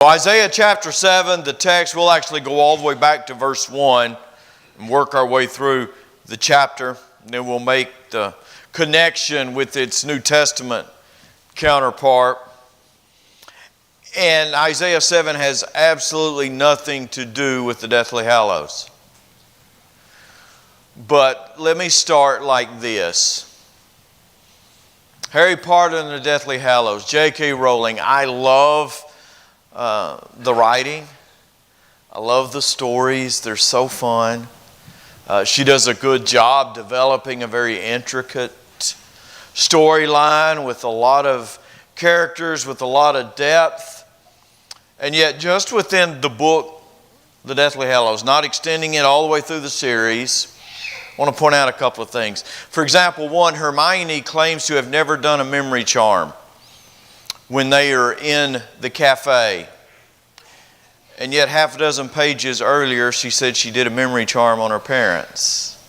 Isaiah chapter 7, the text, we'll actually go all the way back to verse 1 and work our way through the chapter. And then we'll make the connection with its New Testament counterpart. And Isaiah 7 has absolutely nothing to do with the Deathly Hallows. But let me start like this. Harry Potter and the Deathly Hallows, J.K. Rowling. I love the writing. I love the stories. They're so fun. She does a good job developing a very intricate storyline with a lot of characters, with a lot of depth. And yet just within the book, The Deathly Hallows, not extending it all the way through the series, I want to point out a couple of things. For example, one, Hermione claims to have never done a memory charm when they are in the cafe. And yet half a dozen pages earlier, she said she did a memory charm on her parents.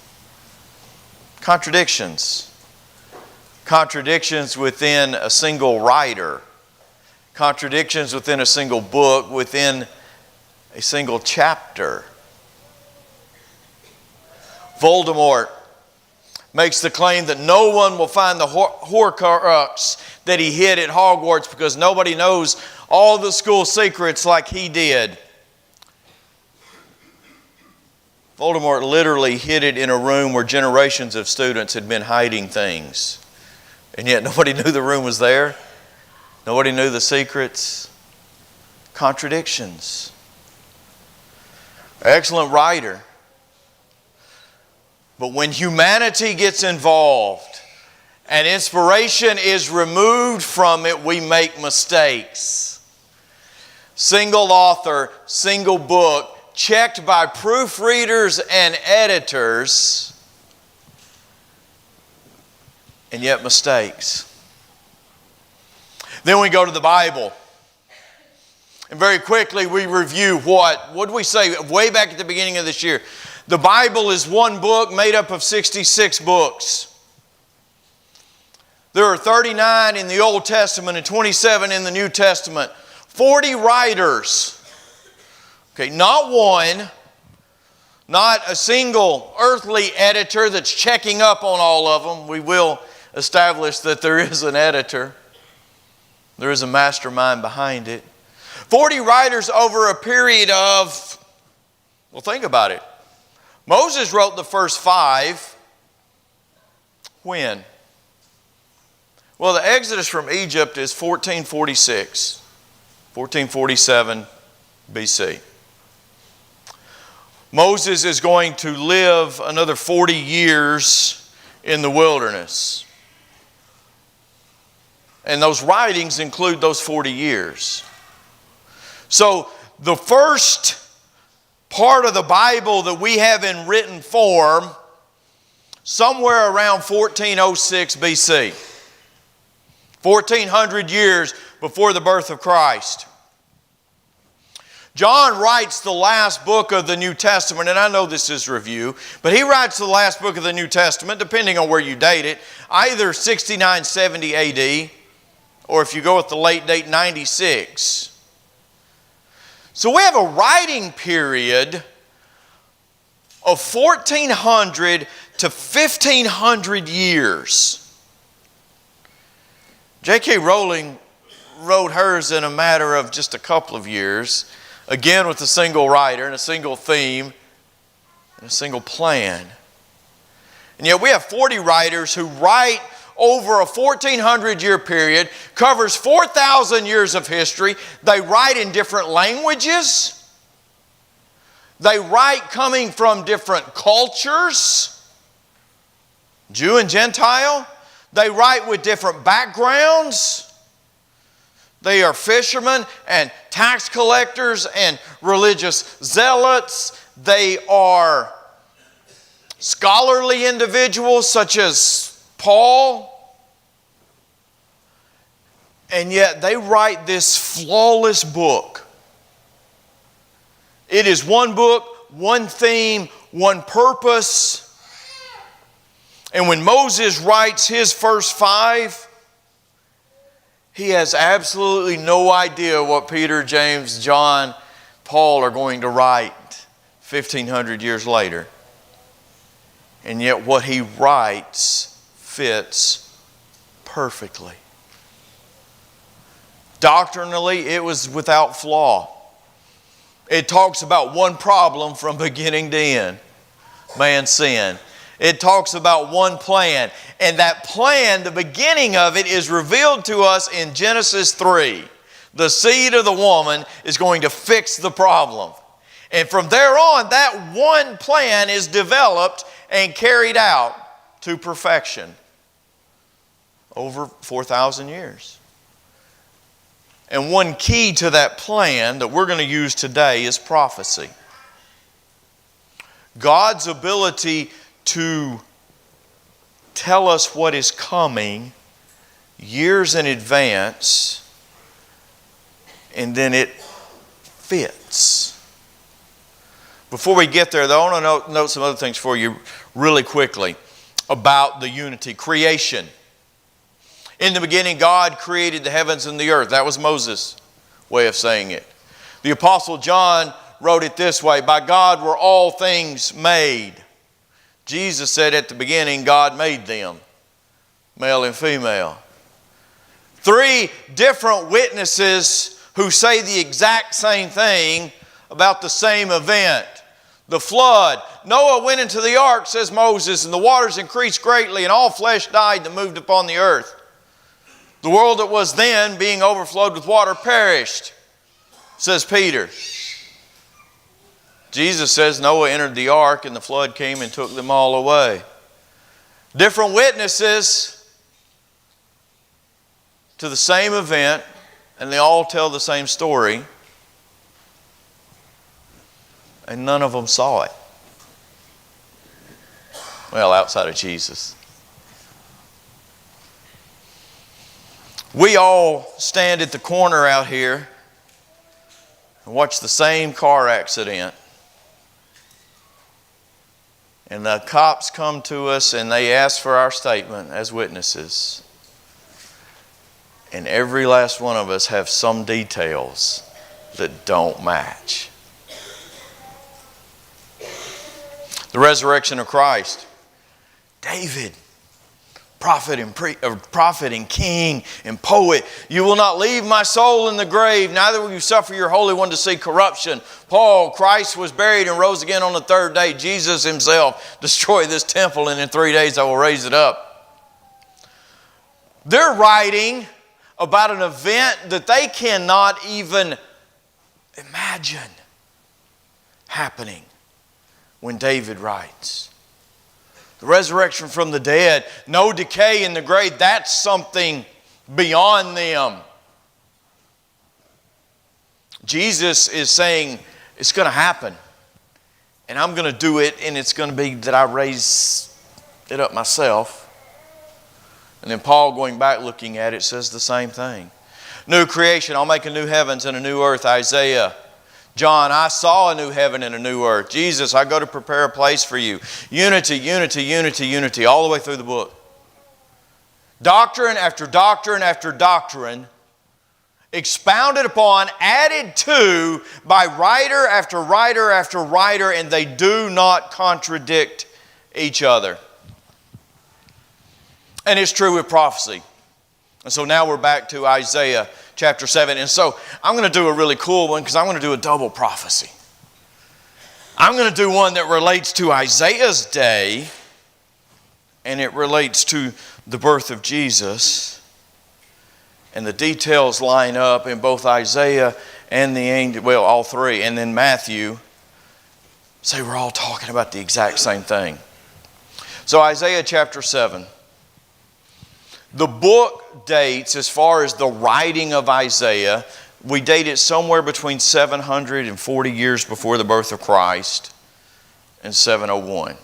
Contradictions. Contradictions within a single writer. Contradictions within a single book, within a single chapter. Voldemort makes the claim that no one will find the Horcrux that he hid at Hogwarts because nobody knows all the school secrets like he did. Voldemort literally hid it in a room where generations of students had been hiding things. And yet nobody knew the room was there. Nobody knew the secrets. Contradictions. Excellent writer. But when humanity gets involved and inspiration is removed from it, we make mistakes. Single author, single book, checked by proofreaders and editors, and yet mistakes. Then we go to the Bible. And very quickly we review what did we say way back at the beginning of this year? The Bible is one book made up of 66 books. There are 39 in the Old Testament and 27 in the New Testament. 40 writers. Okay, not one, not a single earthly editor that's checking up on all of them. We will establish that there is an editor. There is a mastermind behind it. 40 writers over a period of, well, think about it. Moses wrote the first 5. When? Well, the Exodus from Egypt is 1446, 1447 BC. Moses is going to live another 40 years in the wilderness. And those writings include those 40 years. So the first part of the Bible that we have in written form, somewhere around 1406 BC. 1400 years before the birth of Christ. John writes the last book of the New Testament, and I know this is review, but he writes the last book of the New Testament, depending on where you date it, either 69, 70 AD, or if you go with the late date, 96. So we have a writing period of 1400 to 1500 years. J.K. Rowling wrote hers in a matter of just a couple of years, again with a single writer and a single theme and a single plan. And yet we have 40 writers who write over a 1400-year period, covers 4,000 years of history. They write in different languages. They write coming from different cultures, Jew and Gentile. They write with different backgrounds. They are fishermen and tax collectors and religious zealots. They are scholarly individuals such as Paul. And yet they write this flawless book. It is one book, one theme, one purpose. And when Moses writes his first 5, he has absolutely no idea what Peter, James, John, Paul are going to write 1,500 years later. And yet what he writes fits perfectly. Doctrinally, it was without flaw. It talks about one problem from beginning to end. Man's sin. It talks about one plan. And that plan, the beginning of it, is revealed to us in Genesis 3. The seed of the woman is going to fix the problem. And from there on, that one plan is developed and carried out to perfection over 4,000 years. And one key to that plan that we're going to use today is prophecy. God's ability to tell us what is coming years in advance, and then it fits. Before we get there, though, I want to note some other things for you really quickly about the unity. Creation. In the beginning, God created the heavens and the earth. That was Moses' way of saying it. The Apostle John wrote it this way: by God were all things made. Jesus said at the beginning, God made them, male and female. 3 different witnesses who say the exact same thing about the same event. The flood. Noah went into the ark, says Moses, and the waters increased greatly, and all flesh died that moved upon the earth. The world that was then, being overflowed with water, perished, says Peter. Jesus says Noah entered the ark and the flood came and took them all away. Different witnesses to the same event, and they all tell the same story, and none of them saw it. Well, outside of Jesus. We all stand at the corner out here and watch the same car accident. And the cops come to us and they ask for our statement as witnesses. And every last one of us have some details that don't match. The resurrection of Christ. David, prophet and king and poet. You will not leave my soul in the grave, neither will you suffer your Holy One to see corruption. Paul, Christ was buried and rose again on the 3rd day. Jesus himself destroyed this temple, and in 3 days I will raise it up. They're writing about an event that they cannot even imagine happening when David writes. The resurrection from the dead, no decay in the grave, that's something beyond them. Jesus is saying it's going to happen. And I'm going to do it, and it's going to be that I raise it up myself. And then Paul, going back looking at it, says the same thing. New creation, I'll make a new heavens and a new earth, Isaiah. John, I saw a new heaven and a new earth. Jesus, I go to prepare a place for you. Unity, unity, unity, unity, all the way through the book. Doctrine after doctrine after doctrine, expounded upon, added to by writer after writer after writer, and they do not contradict each other. And it's true with prophecy. And so now we're back to Isaiah chapter 7. And so I'm going to do a really cool one because I'm going to do a double prophecy. I'm going to do one that relates to Isaiah's day, and it relates to the birth of Jesus. And the details line up in both Isaiah and the angel, well, all three, and then Matthew. Say we're all talking about the exact same thing. So Isaiah chapter 7. The book dates, as far as the writing of Isaiah, we date it somewhere between 740 years before the birth of Christ and 701.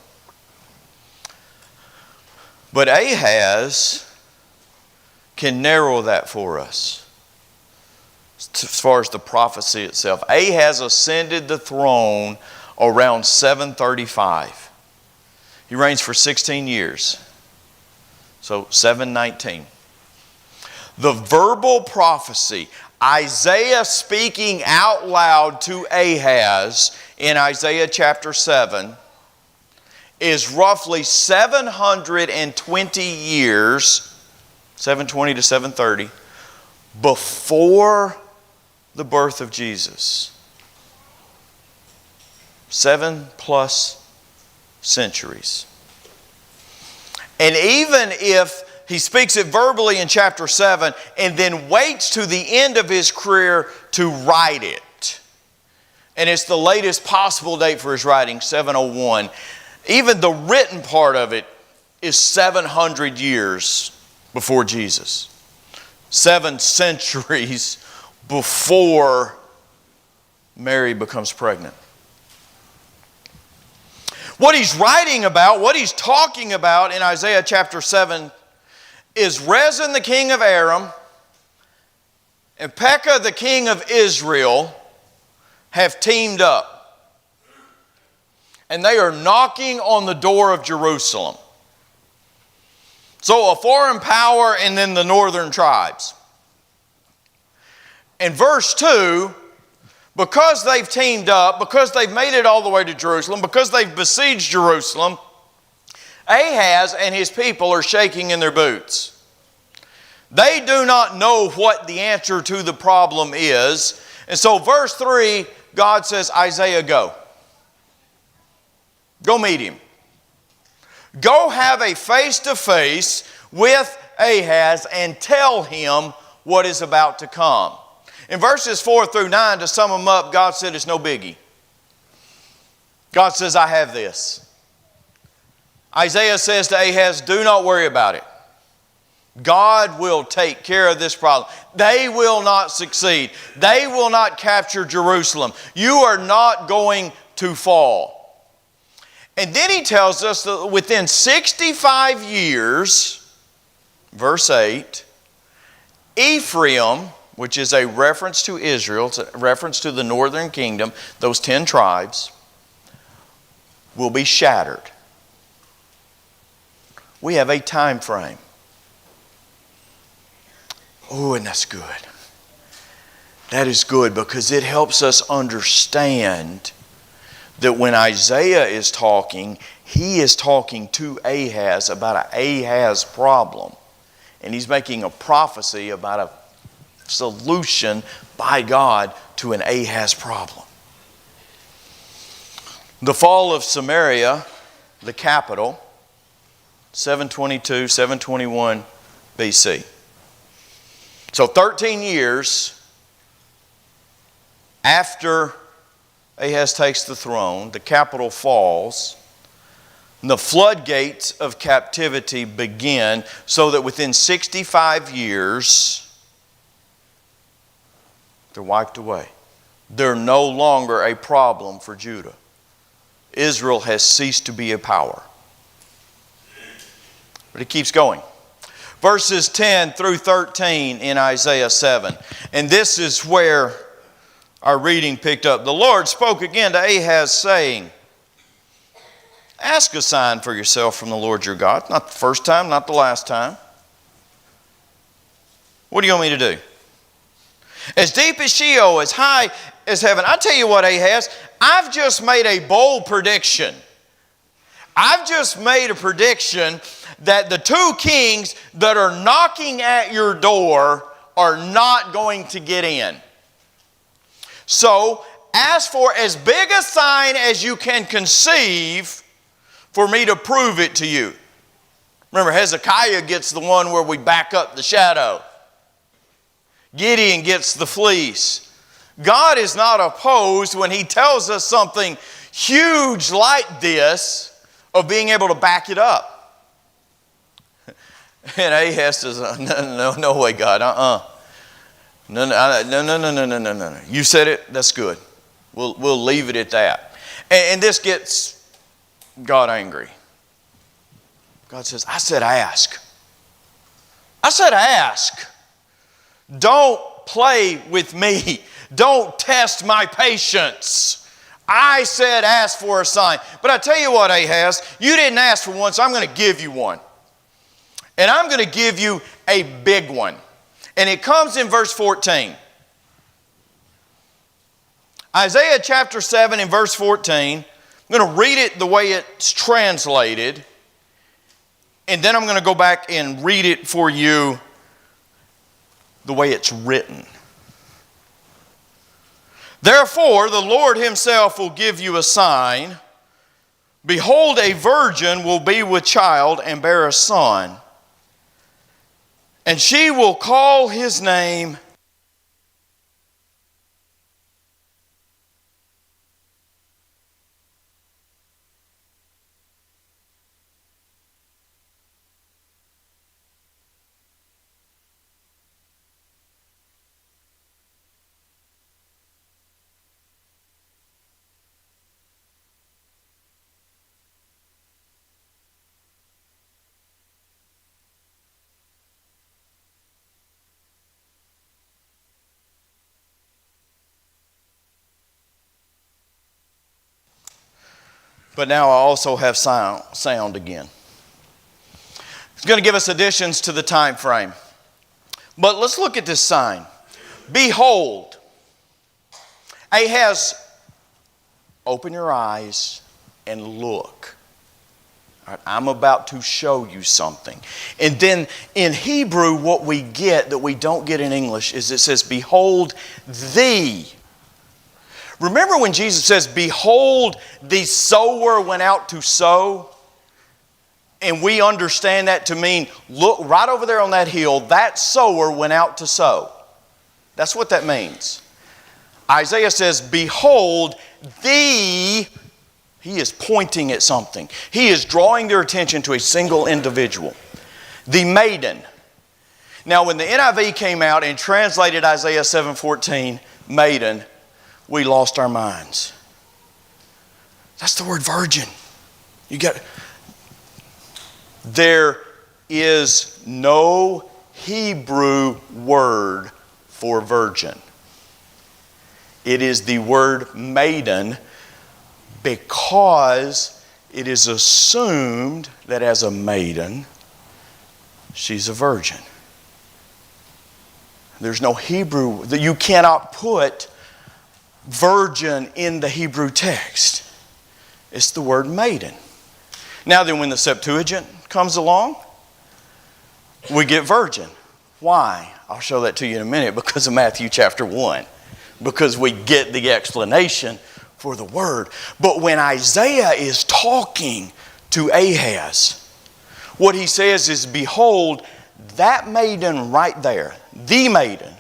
But Ahaz can narrow that for us as far as the prophecy itself. Ahaz ascended the throne around 735. He reigns for 16 years. So 719. The verbal prophecy, Isaiah speaking out loud to Ahaz in Isaiah chapter 7, is roughly 720 years, 720 to 730, before the birth of Jesus. 7+ centuries. And even if he speaks it verbally in chapter 7 and then waits to the end of his career to write it, and it's the latest possible date for his writing, 701, even the written part of it is 700 years before Jesus. 7 centuries before Mary becomes pregnant. What he's writing about, what he's talking about in Isaiah chapter 7 is Rezin the king of Aram and Pekah the king of Israel have teamed up. And they are knocking on the door of Jerusalem. So a foreign power and then the northern tribes. In verse 2, because they've teamed up, because they've made it all the way to Jerusalem, because they've besieged Jerusalem, Ahaz and his people are shaking in their boots. They do not know what the answer to the problem is. And so verse 3, God says, Isaiah, go. Go meet him. Go have a face-to-face with Ahaz and tell him what is about to come. In verses 4 through 9, to sum them up, God said it's no biggie. God says, I have this. Isaiah says to Ahaz, do not worry about it. God will take care of this problem. They will not succeed. They will not capture Jerusalem. You are not going to fall. And then he tells us that within 65 years, verse 8, Ephraim, which is a reference to Israel, it's a reference to the northern kingdom, those 10 tribes, will be shattered. We have a time frame. Oh, and that's good. That is good because it helps us understand that when Isaiah is talking, he is talking to Ahaz about an Ahaz problem. And he's making a prophecy about a solution by God to an Ahaz problem. The fall of Samaria, the capital, 722, 721 BC. So 13 years after Ahaz takes the throne, the capital falls, and the floodgates of captivity begin, so that within 65 years, they're wiped away. They're no longer a problem for Judah. Israel has ceased to be a power. But it keeps going. Verses 10 through 13 in Isaiah 7. And this is where our reading picked up. The Lord spoke again to Ahaz, saying, ask a sign for yourself from the Lord your God. Not the first time, not the last time. What do you want me to do? As deep as Sheol, as high as heaven. I tell you what, Ahaz, I've just made a bold prediction. I've just made a prediction that the 2 kings that are knocking at your door are not going to get in. So, ask for as big a sign as you can conceive for me to prove it to you. Remember, Hezekiah gets the one where we back up the shadow. Gideon gets the fleece. God is not opposed when he tells us something huge like this of being able to back it up. And Ahaz says, no way, God, No. You said it, that's good. We'll leave it at that. And this gets God angry. God says, I said ask. I said ask. Don't play with me. Don't test my patience. I said ask for a sign. But I tell you what, Ahaz, you didn't ask for one, so I'm going to give you one. And I'm going to give you a big one. And it comes in verse 14. Isaiah chapter 7 and verse 14. I'm going to read it the way it's translated. And then I'm going to go back and read it for you the way it's written. Therefore, the Lord himself will give you a sign. Behold, a virgin will be with child and bear a son. And she will call his name but now I also have sound again. It's going to give us additions to the time frame. But let's look at this sign. Behold. Ahaz, open your eyes and look. All right, I'm about to show you something. And then in Hebrew, what we get that we don't get in English is it says, behold thee. Remember when Jesus says, behold, the sower went out to sow? And we understand that to mean, look, right over there on that hill, that sower went out to sow. That's what that means. Isaiah says, behold, thee. He is pointing at something. He is drawing their attention to a single individual. The maiden. Now, when the NIV came out and translated Isaiah 7:14, maiden, we lost our minds. That's the word virgin. There is no Hebrew word for virgin. It is the word maiden because it is assumed that as a maiden, she's a virgin. There's no Hebrew, that you cannot put virgin in the Hebrew text. It's the word maiden. Now then, when the Septuagint comes along, we get virgin. Why? I'll show that to you in a minute, because of Matthew chapter 1. Because we get the explanation for the word. But when Isaiah is talking to Ahaz, what he says is, behold, that maiden right there, the maiden,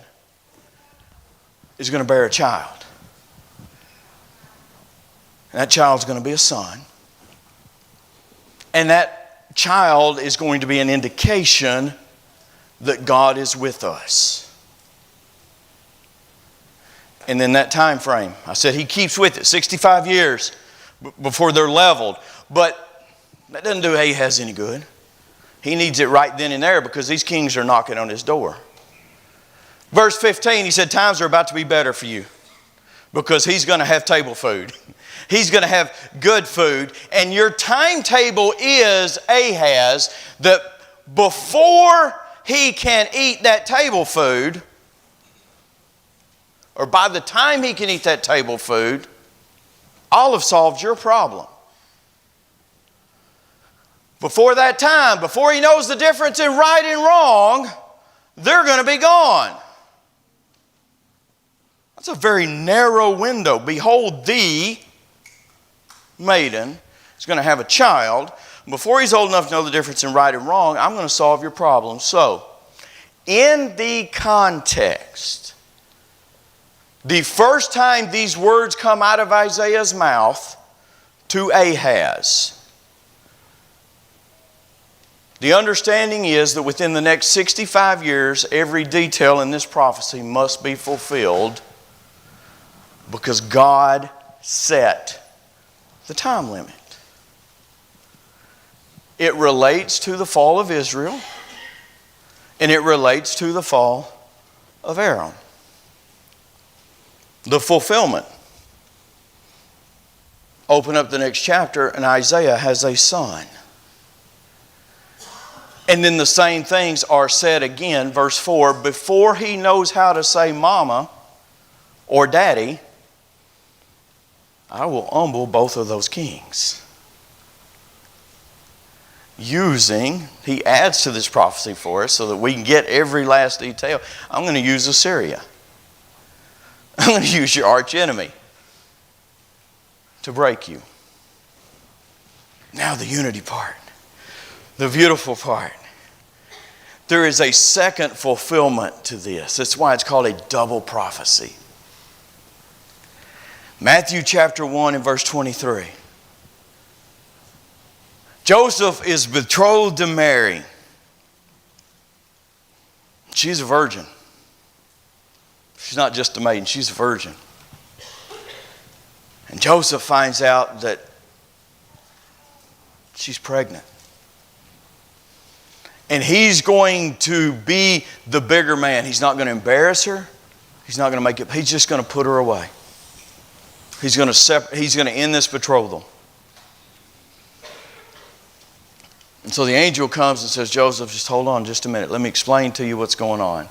is going to bear a child. And that child's going to be a son. And that child is going to be an indication that God is with us. And then that time frame, I said he keeps with it, 65 years before they're leveled. But that doesn't do Ahaz any good. He needs it right then and there because these kings are knocking on his door. Verse 15, he said, times are about to be better for you because he's going to have table food. He's going to have good food. And your timetable is, Ahaz, that before he can eat that table food, or by the time he can eat that table food, I'll have solved your problem. Before that time, before he knows the difference in right and wrong, they're going to be gone. That's a very narrow window. Behold, thee, maiden, is going to have a child. Before he's old enough to know the difference in right and wrong, I'm going to solve your problem. So, in the context, the first time these words come out of Isaiah's mouth to Ahaz, the understanding is that within the next 65 years, every detail in this prophecy must be fulfilled because God set the time limit. It relates to the fall of Israel, and it relates to the fall of Aaron. The fulfillment. Open up the next chapter, and Isaiah has a son. And then the same things are said again, verse 4, before he knows how to say mama or daddy, I will humble both of those kings. He adds to this prophecy for us so that we can get every last detail. I'm going to use Assyria. I'm going to use your arch enemy to break you. Now the unity part, the beautiful part. There is a second fulfillment to this. That's why it's called a double prophecy. Matthew chapter 1 and verse 23. Joseph is betrothed to Mary. She's a virgin. She's not just a maiden, she's a virgin. And Joseph finds out that she's pregnant. And he's going to be the bigger man. He's not going to embarrass her. He's not going to make it. He's just going to put her away. He's going to end this betrothal. And so the angel comes and says, Joseph, just hold on just a minute. Let me explain to you what's going on.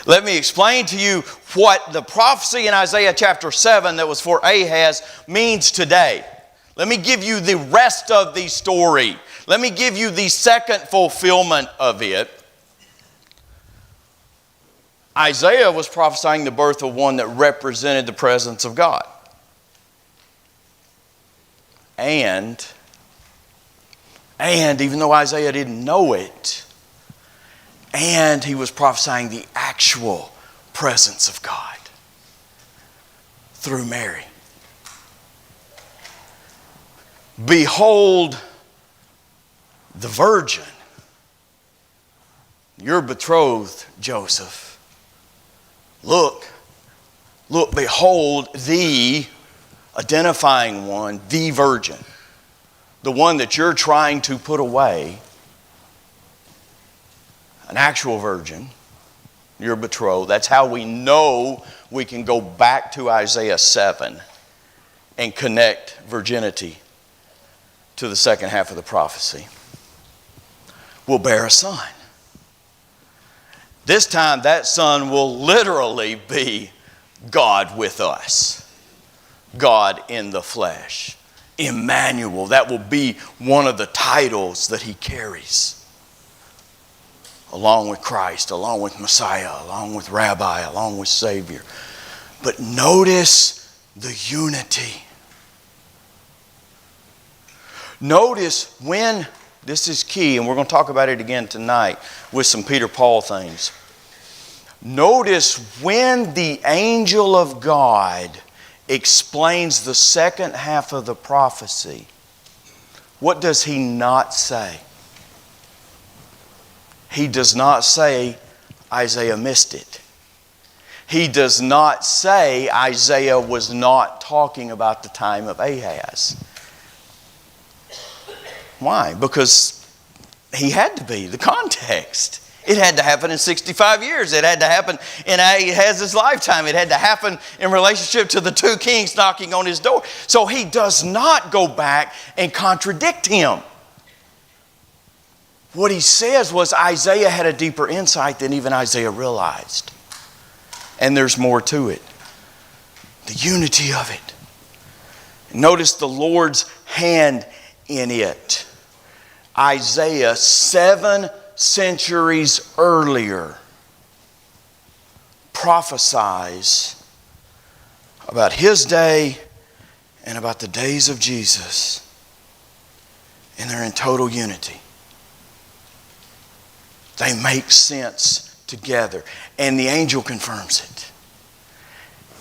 Let me explain to you what the prophecy in Isaiah chapter 7 that was for Ahaz means today. Let me give you the rest of the story. Let me give you the second fulfillment of it. Isaiah was prophesying the birth of one that represented the presence of God. And even though Isaiah didn't know it, and he was prophesying the actual presence of God through Mary. Behold the virgin, your betrothed, Joseph. Look, behold the identifying one, the virgin. The one that you're trying to put away, an actual virgin, your betrothed. That's how we know we can go back to Isaiah 7 and connect virginity to the second half of the prophecy. Will bear a son. This time that son will literally be God with us. God in the flesh. Emmanuel, that will be one of the titles that he carries. Along with Christ, along with Messiah, along with Rabbi, along with Savior. But notice the unity. Notice when, this is key, and we're going to talk about it again tonight with some Peter Paul things. Notice when the angel of God explains the second half of the prophecy, what does he not say? He does not say Isaiah missed it. He does not say Isaiah was not talking about the time of Ahaz. Why? Because he had to be, the context. It had to happen in 65 years. It had to happen in Ahaz's lifetime. It had to happen in relationship to the two kings knocking on his door. So he does not go back and contradict him. What he says was Isaiah had a deeper insight than even Isaiah realized. And there's more to it. The unity of it. Notice the Lord's hand in it. Isaiah 7 centuries earlier prophesies about his day and about the days of Jesus, and they're in total unity. They make sense together, and the angel confirms it.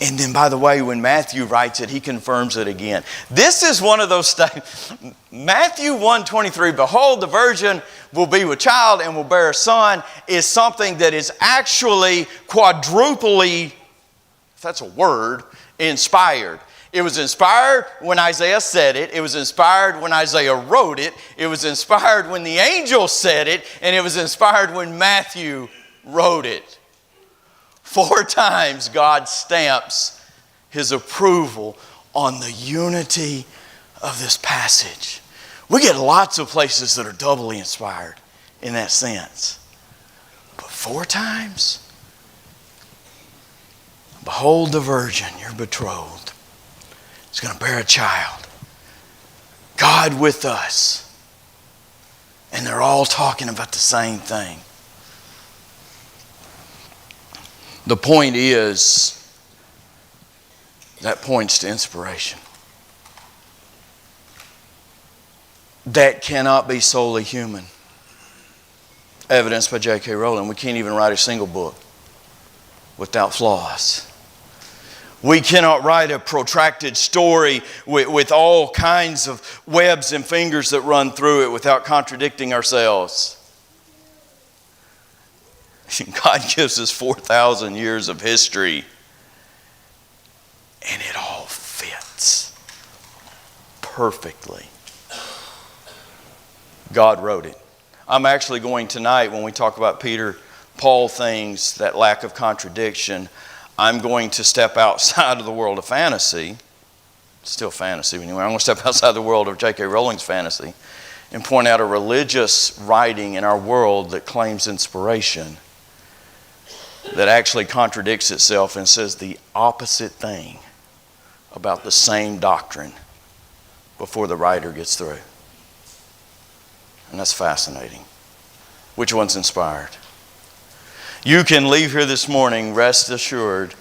And then, by the way, when Matthew writes it, he confirms it again. This is one of those things. Matthew 1:23, behold, the virgin will be with child and will bear a son, is something that is actually quadruply, if that's a word, inspired. It was inspired when Isaiah said it. It was inspired when Isaiah wrote it. It was inspired when the angel said it. And it was inspired when Matthew wrote it. 4 times God stamps his approval on the unity of this passage. We get lots of places that are doubly inspired in that sense. But 4 times? Behold, the virgin, your betrothed, is going to bear a child. God with us. And they're all talking about the same thing. The point is, that points to inspiration. That cannot be solely human. Evidenced by J.K. Rowling. We can't even write a single book without flaws. We cannot write a protracted story with all kinds of webs and fingers that run through it without contradicting ourselves. God gives us 4,000 years of history, and it all fits perfectly. God wrote it. I'm actually going tonight, when we talk about Peter, Paul things, that lack of contradiction, I'm going to step outside of the world of fantasy. It's still fantasy anyway. I'm going to step outside the world of J.K. Rowling's fantasy and point out a religious writing in our world that claims inspiration, that actually contradicts itself and says the opposite thing about the same doctrine before the writer gets through. And that's fascinating. Which one's inspired? You can leave here this morning, rest assured,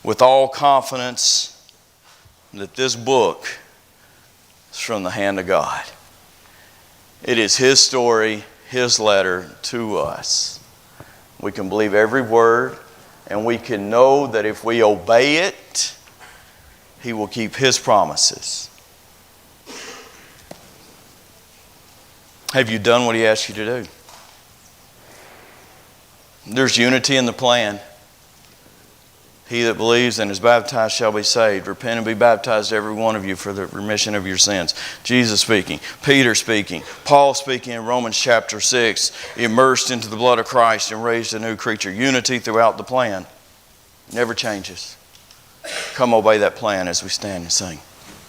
with all confidence that this book is from the hand of God. It is His story, His letter to us. We can believe every word, and we can know that if we obey it, He will keep His promises. Have you done what He asked you to do? There's unity in the plan. He that believes and is baptized shall be saved. Repent and be baptized, every one of you, for the remission of your sins. Jesus speaking, Peter speaking, Paul speaking in Romans chapter 6, immersed into the blood of Christ and raised a new creature. Unity throughout the plan. Never changes. Come obey that plan as we stand and sing.